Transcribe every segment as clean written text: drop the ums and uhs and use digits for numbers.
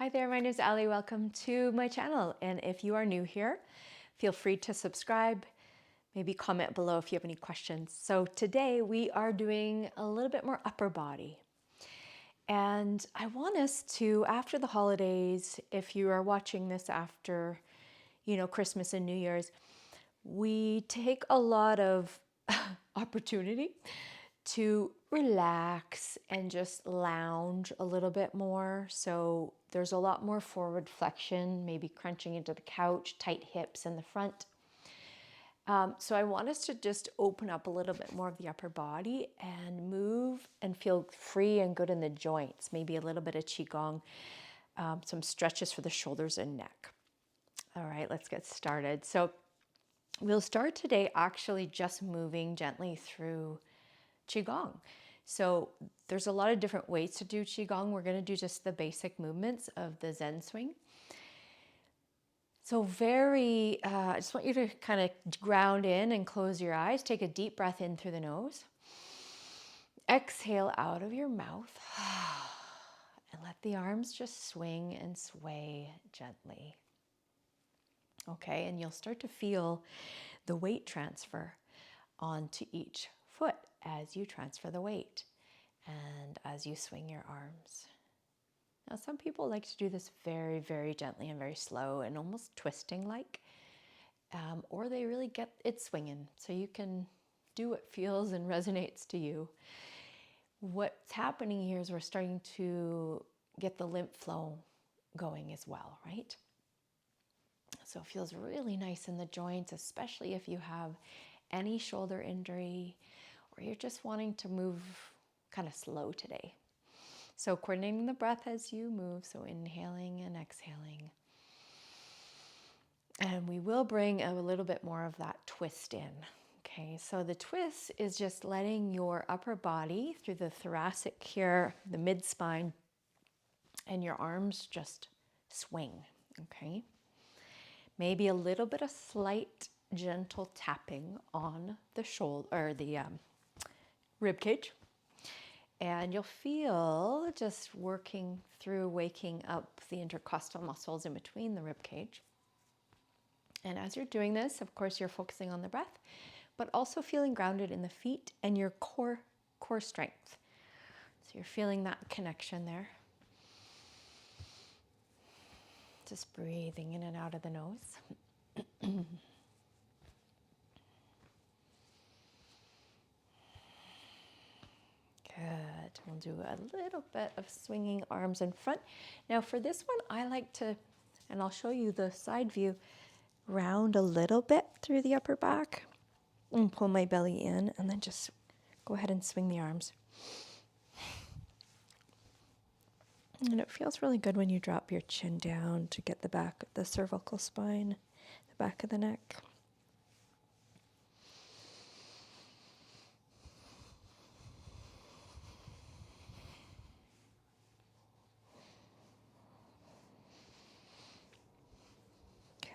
Hi there, my name is Ali. Welcome to my channel. And if you are new here, feel free to subscribe, maybe comment below if you have any questions. So today we are doing a little bit more upper body. And I want us to, after the holidays, if you are watching this after, Christmas and New Year's, we take a lot of opportunity to relax and just lounge a little bit more. So there's a lot more forward flexion, maybe crunching into the couch, tight hips in the front. So I want us to just open up a little bit more of the upper body and move and feel free and good in the joints. Maybe a little bit of qigong, some stretches for the shoulders and neck. All right, let's get started. So we'll start today actually just moving gently through qigong. So there's a lot of different ways to do qigong. We're going to do just the basic movements of the Zen swing. So I just want you to kind of ground in and close your eyes. Take a deep breath in through the nose. Exhale out of your mouth. And let the arms just swing and sway gently. Okay, and you'll start to feel the weight transfer onto each foot as you transfer the weight and as you swing your arms. Now, some people like to do this very, very gently and very slow and almost twisting like, or they really get it swinging. So you can do what feels and resonates to you. What's happening here is we're starting to get the lymph flow going as well, right? So it feels really nice in the joints, especially if you have any shoulder injury or you're just wanting to move kind of slow today. So coordinating the breath as you move, so inhaling and exhaling. And we will bring a little bit more of that twist in. Okay, so the twist is just letting your upper body through the thoracic here, the mid-spine, and your arms just swing, okay? Maybe a little bit of slight gentle tapping on the shoulder or the rib cage. And you'll feel just working through waking up the intercostal muscles in between the rib cage. And as you're doing this, of course, you're focusing on the breath, but also feeling grounded in the feet and your core strength. So you're feeling that connection there. Just breathing in and out of the nose. Good. We'll do a little bit of swinging arms in front. Now for this one, I like to, and I'll show you the side view, round a little bit through the upper back and pull my belly in and then just go ahead and swing the arms. And it feels really good when you drop your chin down to get the back of the cervical spine, the back of the neck.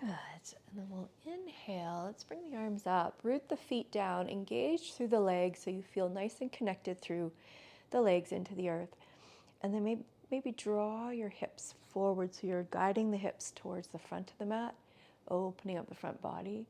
Good. And then we'll inhale. Let's bring the arms up, root the feet down, engage through the legs so you feel nice and connected through the legs into the earth. And then maybe draw your hips forward so you're guiding the hips towards the front of the mat, opening up the front body.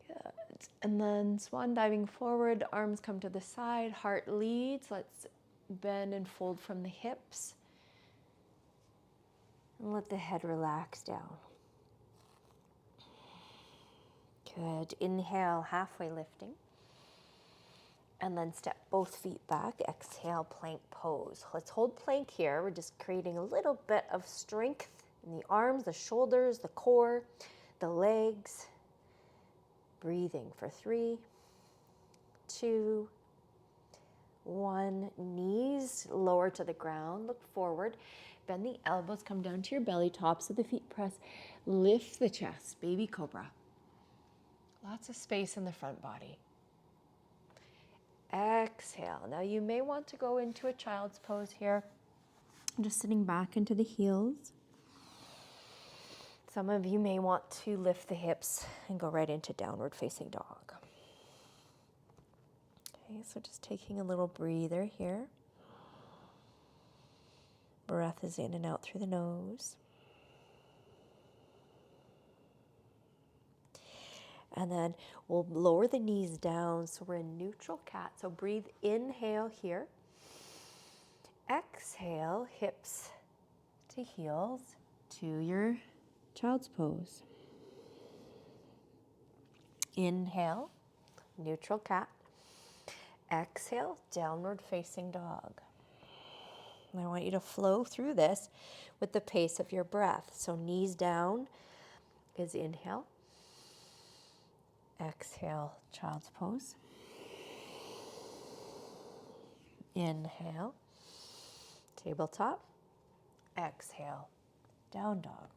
Good. And then swan diving forward, arms come to the side, heart leads. Let's bend and fold from the hips. And let the head relax down. Good. Inhale, halfway lifting. And then step both feet back. Exhale, plank pose. Let's hold plank here. We're just creating a little bit of strength in the arms, the shoulders, the core, the legs. Breathing for 3, 2, 1. Knees lower to the ground. Look forward. Bend the elbows. Come down to your belly. Tops of the feet press. Lift the chest. Baby cobra. Lots of space in the front body. Exhale. Now you may want to go into a child's pose here. Just sitting back into the heels. Some of you may want to lift the hips and go right into downward facing dog. Okay, so just taking a little breather here. Breath is in and out through the nose. And then we'll lower the knees down so we're in neutral cat. So breathe, inhale here. Exhale, hips to heels to your child's pose. Inhale, neutral cat. Exhale, downward facing dog. And I want you to flow through this with the pace of your breath. So knees down is inhale. Exhale, child's pose. Inhale, tabletop. Exhale, down dog.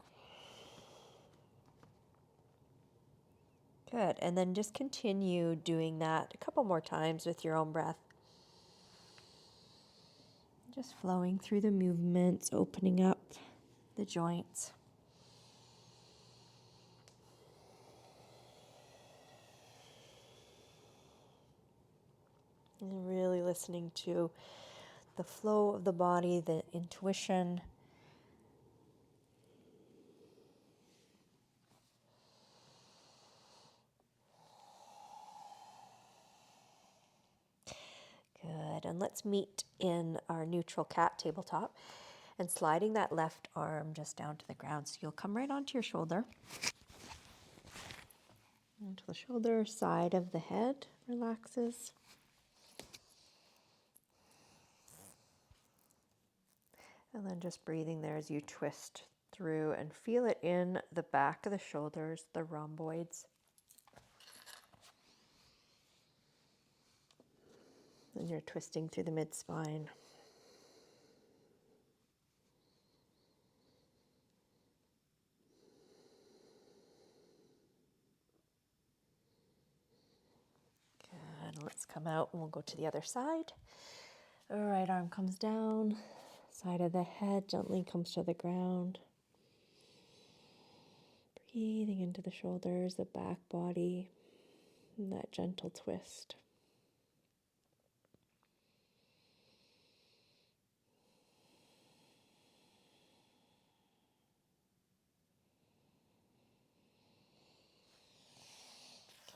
Good. And then just continue doing that a couple more times with your own breath. Just flowing through the movements, opening up the joints. And really listening to the flow of the body, the intuition. Good. And let's meet in our neutral cat tabletop and sliding that left arm just down to the ground. So you'll come right onto your shoulder. Onto the shoulder, side of the head relaxes. And then just breathing there as you twist through and feel it in the back of the shoulders, the rhomboids. And you're twisting through the mid-spine. Good. Let's come out and we'll go to the other side. The right arm comes down. Side of the head gently comes to the ground. Breathing into the shoulders, the back body, and that gentle twist.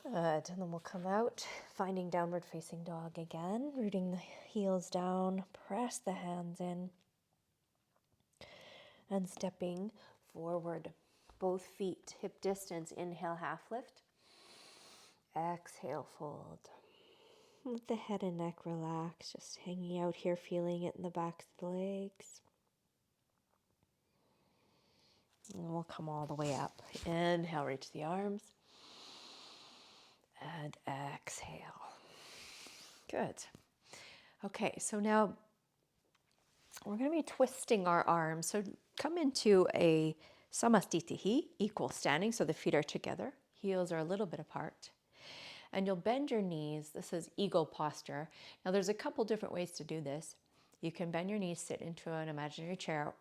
Good, and then we'll come out, finding downward facing dog again, rooting the heels down, press the hands in, and stepping forward. Both feet, hip distance, inhale, half lift. Exhale, fold. Let the head and neck relax, just hanging out here, feeling it in the backs of the legs. And we'll come all the way up. Inhale, reach the arms. And exhale. Good. Okay, so now we're going to be twisting our arms. So come into a samastitihi, equal standing, so the feet are together. Heels are a little bit apart. And you'll bend your knees. This is eagle posture. Now there's a couple different ways to do this. You can bend your knees, sit into an imaginary chair,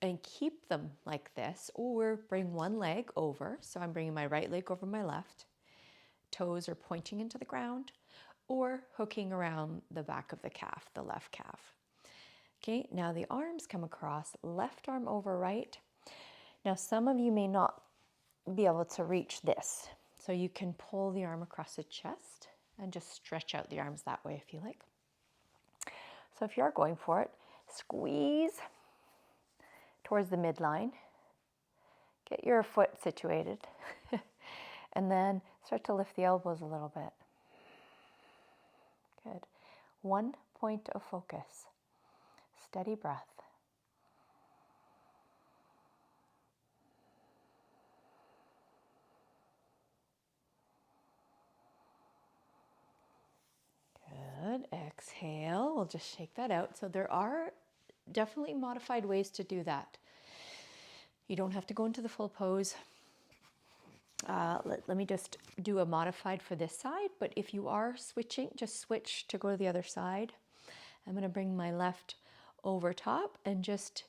and keep them like this, or bring one leg over. So I'm bringing my right leg over my left. Toes are pointing into the ground, or hooking around the back of the calf, the left calf. Okay, now the arms come across, left arm over right. Now some of you may not be able to reach this, so you can pull the arm across the chest and just stretch out the arms that way if you like. So if you're going for it, squeeze towards the midline, get your foot situated, and then start to lift the elbows a little bit. Good. One point of focus. Steady breath. Good. Exhale. We'll just shake that out. So there are definitely modified ways to do that. You don't have to go into the full pose. Let me just do a modified for this side, but if you are switching, just switch to go to the other side. I'm going to bring my left over top and just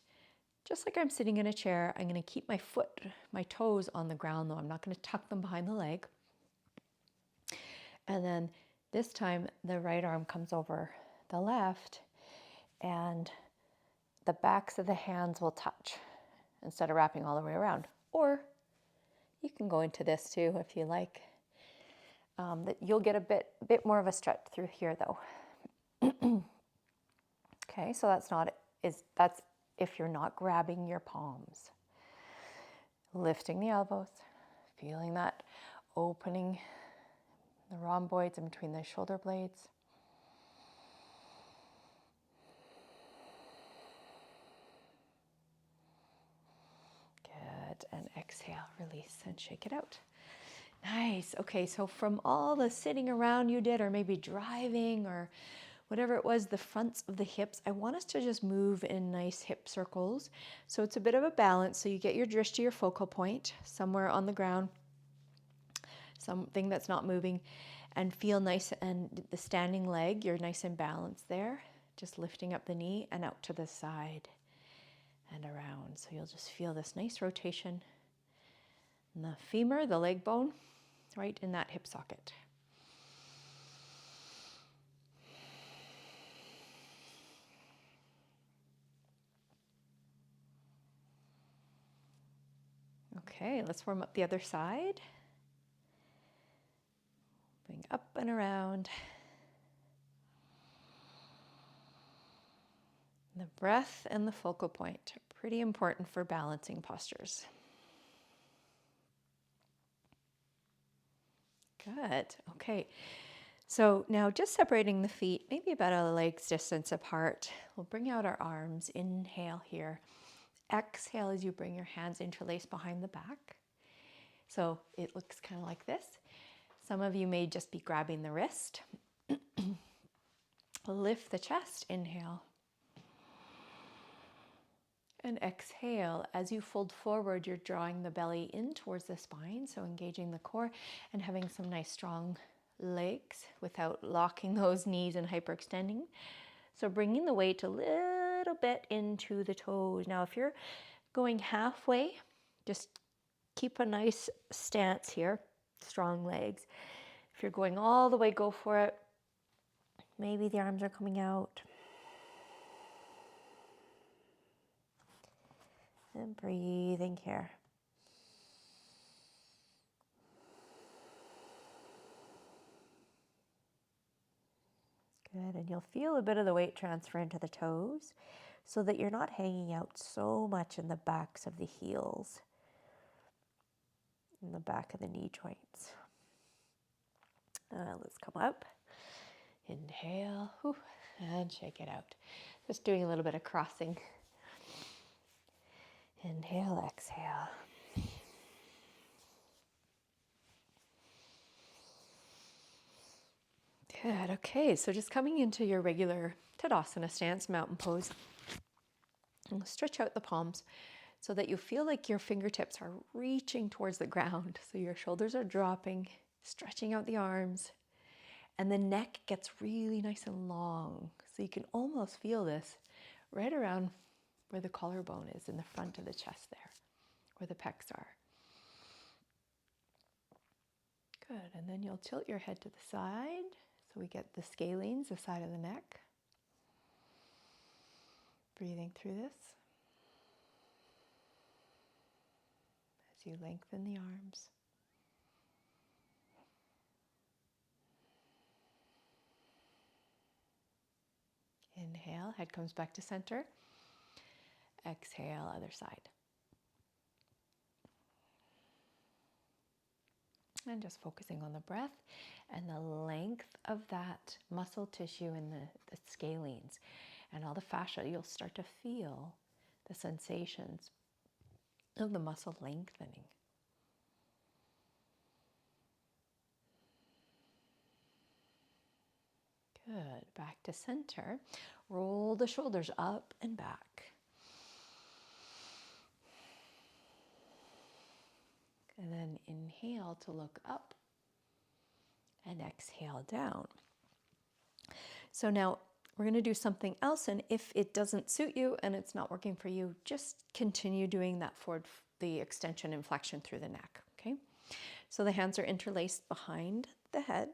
like I'm sitting in a chair, I'm going to keep my toes on the ground though. I'm not going to tuck them behind the leg. And then this time the right arm comes over the left and the backs of the hands will touch instead of wrapping all the way around. Or you can go into this too if you like. That you'll get a bit more of a stretch through here though. Okay, so that's if you're not grabbing your palms. Lifting the elbows, feeling that opening the rhomboids in between the shoulder blades. Good, and exhale, release and shake it out. Nice. Okay, so from all the sitting around you did, or maybe driving or whatever it was, the fronts of the hips, I want us to just move in nice hip circles. So it's a bit of a balance. So you get your drishti, your focal point, somewhere on the ground, something that's not moving, and feel nice. And the standing leg, you're nice and balanced there. Just lifting up the knee and out to the side and around. So you'll just feel this nice rotation. And the femur, the leg bone, right in that hip socket. Okay, let's warm up the other side. Bring up and around. The breath and the focal point are pretty important for balancing postures. Good. Okay. So now just separating the feet, maybe about a leg's distance apart. We'll bring out our arms. Inhale here. Exhale as you bring your hands interlaced behind the back. So it looks kind of like this. Some of you may just be grabbing the wrist. Lift the chest. Inhale. And exhale. As you fold forward, you're drawing the belly in towards the spine, so engaging the core and having some nice strong legs without locking those knees and hyperextending. So bringing the weight a little bit into the toes. Now, if you're going halfway, just keep a nice stance here, strong legs. If you're going all the way, go for it. Maybe the arms are coming out. And breathing here. Good, and you'll feel a bit of the weight transfer into the toes so that you're not hanging out so much in the backs of the heels, in the back of the knee joints. Let's come up. Inhale, and shake it out. Just doing a little bit of crossing. Inhale, exhale. Good. Okay, so just coming into your regular Tadasana stance, mountain pose. And stretch out the palms so that you feel like your fingertips are reaching towards the ground. So your shoulders are dropping, stretching out the arms, and the neck gets really nice and long. So you can almost feel this right around where the collarbone is in the front of the chest there, where the pecs are. Good, and then you'll tilt your head to the side so we get the scalenes, the side of the neck. Breathing through this as you lengthen the arms. Inhale, head comes back to center. Exhale, other side. And just focusing on the breath and the length of that muscle tissue in the scalenes and all the fascia. You'll start to feel the sensations of the muscle lengthening. Good. Back to center. Roll the shoulders up and back. And then inhale to look up and exhale down. So now we're going to do something else, and if it doesn't suit you and it's not working for you, just continue doing that forward, the extension and flexion through the neck, okay? So the hands are interlaced behind the head.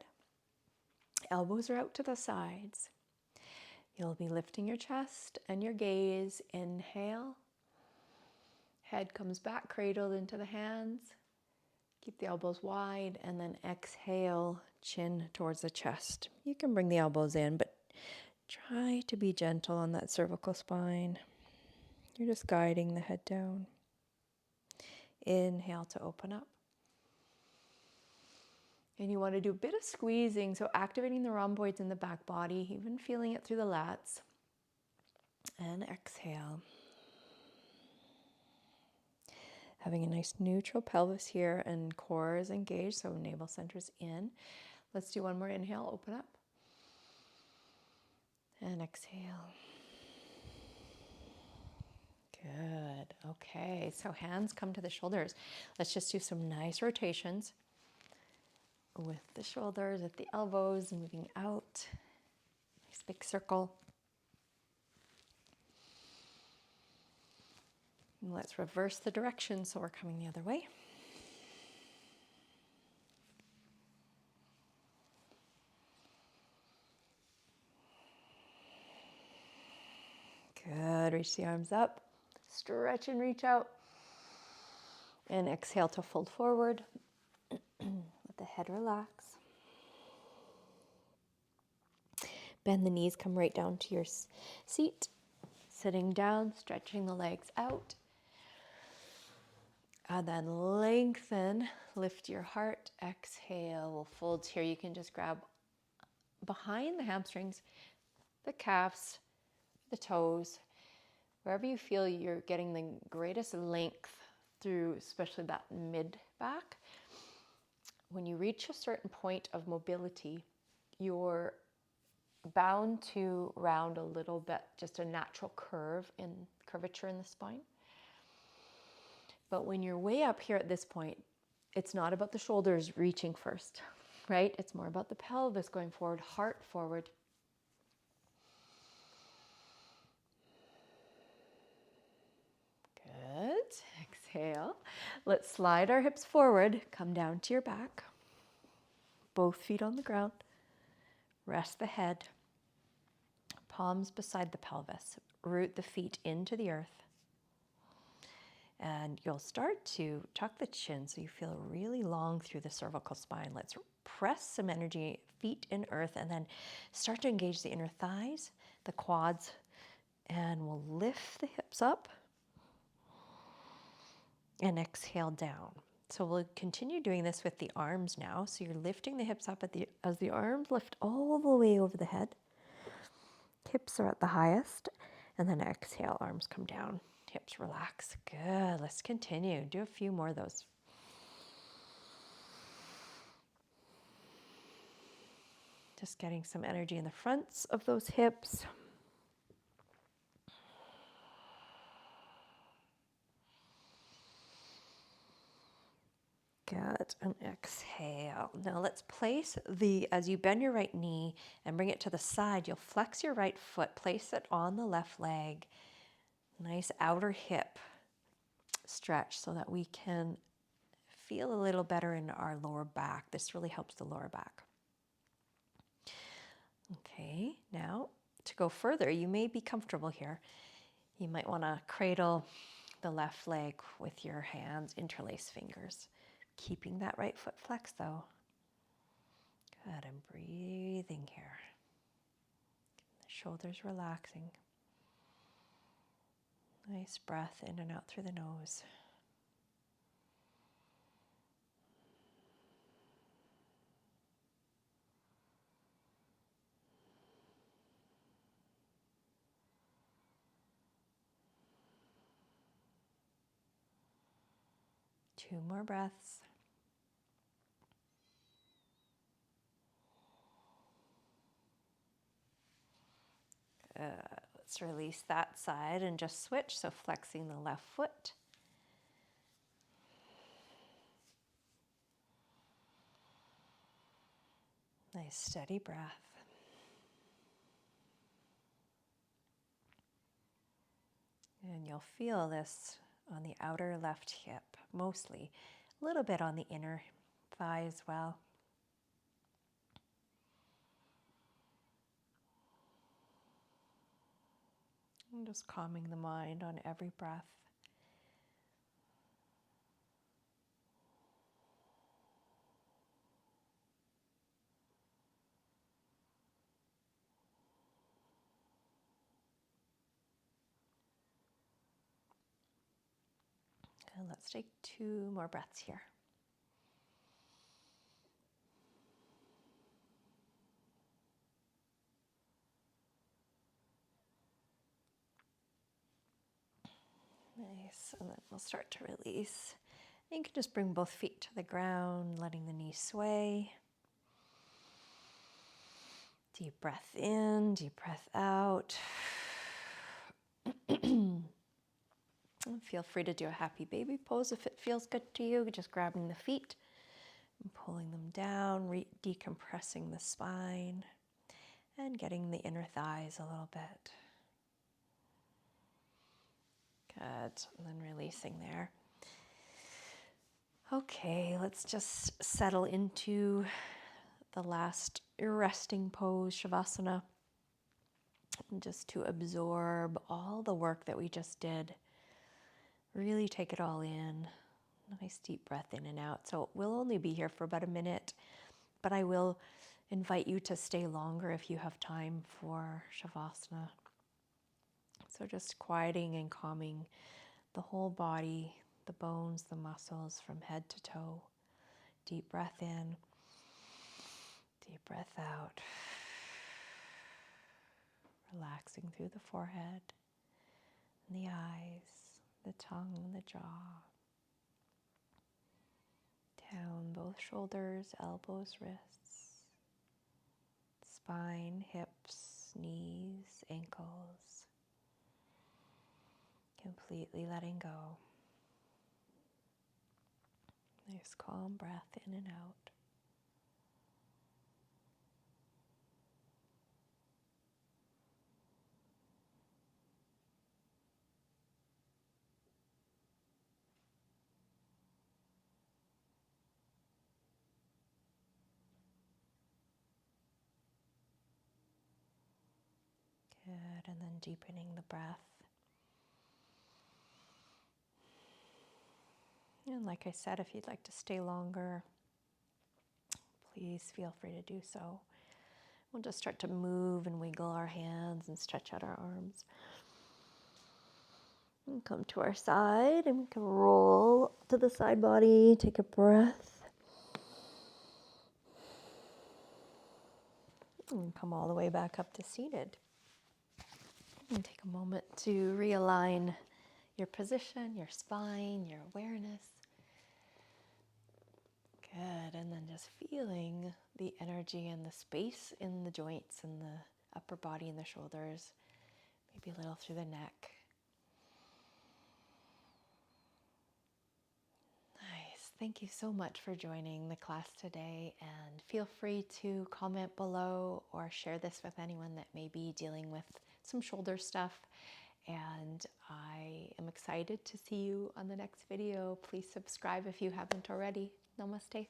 Elbows are out to the sides. You'll be lifting your chest and your gaze. Inhale. Head comes back, cradled into the hands. Keep the elbows wide, and then exhale, chin towards the chest. You can bring the elbows in, but try to be gentle on that cervical spine. You're just guiding the head down. Inhale to open up. And you want to do a bit of squeezing, so activating the rhomboids in the back body, even feeling it through the lats. And exhale. Having a nice neutral pelvis here, and core is engaged, so navel center's in. Let's do one more inhale, open up. And exhale. Good. Okay, so hands come to the shoulders. Let's just do some nice rotations with the shoulders, at the elbows, moving out. Nice big circle. And let's reverse the direction so we're coming the other way. Good. Reach the arms up. Stretch and reach out. And exhale to fold forward. Let the head relax. Bend the knees, come right down to your seat. Sitting down, stretching the legs out. And then lengthen, lift your heart, exhale. We'll fold here. You can just grab behind the hamstrings, the calves, the toes, wherever you feel you're getting the greatest length through, especially that mid back. When you reach a certain point of mobility, you're bound to round a little bit, just a natural curvature in the spine. But when you're way up here at this point, it's not about the shoulders reaching first, right? It's more about the pelvis going forward, heart forward. Good. Exhale. Let's slide our hips forward. Come down to your back. Both feet on the ground. Rest the head. Palms beside the pelvis. Root the feet into the earth. And you'll start to tuck the chin so you feel really long through the cervical spine. Let's press some energy, feet in earth, and then start to engage the inner thighs, the quads, and we'll lift the hips up and exhale down. So we'll continue doing this with the arms now. So you're lifting the hips up as the arms lift all the way over the head. Hips are at the highest, and then exhale, arms come down. Hips relax. Good. Let's continue. Do a few more of those. Just getting some energy in the fronts of those hips. Good. And exhale. Now let's place as you bend your right knee and bring it to the side, you'll flex your right foot, place it on the left leg. Nice outer hip stretch so that we can feel a little better in our lower back. This really helps the lower back. Okay, now to go further, you may be comfortable here. You might want to cradle the left leg with your hands, interlace fingers. Keeping that right foot flexed though. Good, and breathing here. The shoulders relaxing. Nice breath in and out through the nose. Two more breaths. Let's release that side and just switch. So flexing the left foot. Nice steady breath. And you'll feel this on the outer left hip, mostly. A little bit on the inner thigh as well. And just calming the mind on every breath. And let's take 2 more breaths here. Nice, and then we'll start to release. And you can just bring both feet to the ground, letting the knees sway. Deep breath in, deep breath out. Feel free to do a happy baby pose if it feels good to you. Just grabbing the feet and pulling them down, decompressing the spine and getting the inner thighs a little bit. Good, and then releasing there. Okay, let's just settle into the last resting pose, Shavasana, just to absorb all the work that we just did. Really take it all in. Nice deep breath in and out. So we'll only be here for about a minute, but I will invite you to stay longer if you have time for Shavasana. So just quieting and calming the whole body, the bones, the muscles from head to toe. Deep breath in, deep breath out. Relaxing through the forehead, and the eyes, the tongue, and the jaw. Down both shoulders, elbows, wrists, spine, hips, knees, ankles. Completely letting go. Nice calm breath in and out. Good, and then deepening the breath. And like I said, if you'd like to stay longer, please feel free to do so. We'll just start to move and wiggle our hands and stretch out our arms. And come to our side, and we can roll to the side body, take a breath. And come all the way back up to seated. And take a moment to realign your position, your spine, your awareness. Good, and then just feeling the energy and the space in the joints and the upper body and the shoulders, maybe a little through the neck. Nice. Thank you so much for joining the class today, and feel free to comment below or share this with anyone that may be dealing with some shoulder stuff. And I am excited to see you on the next video. Please subscribe if you haven't already. Namaste.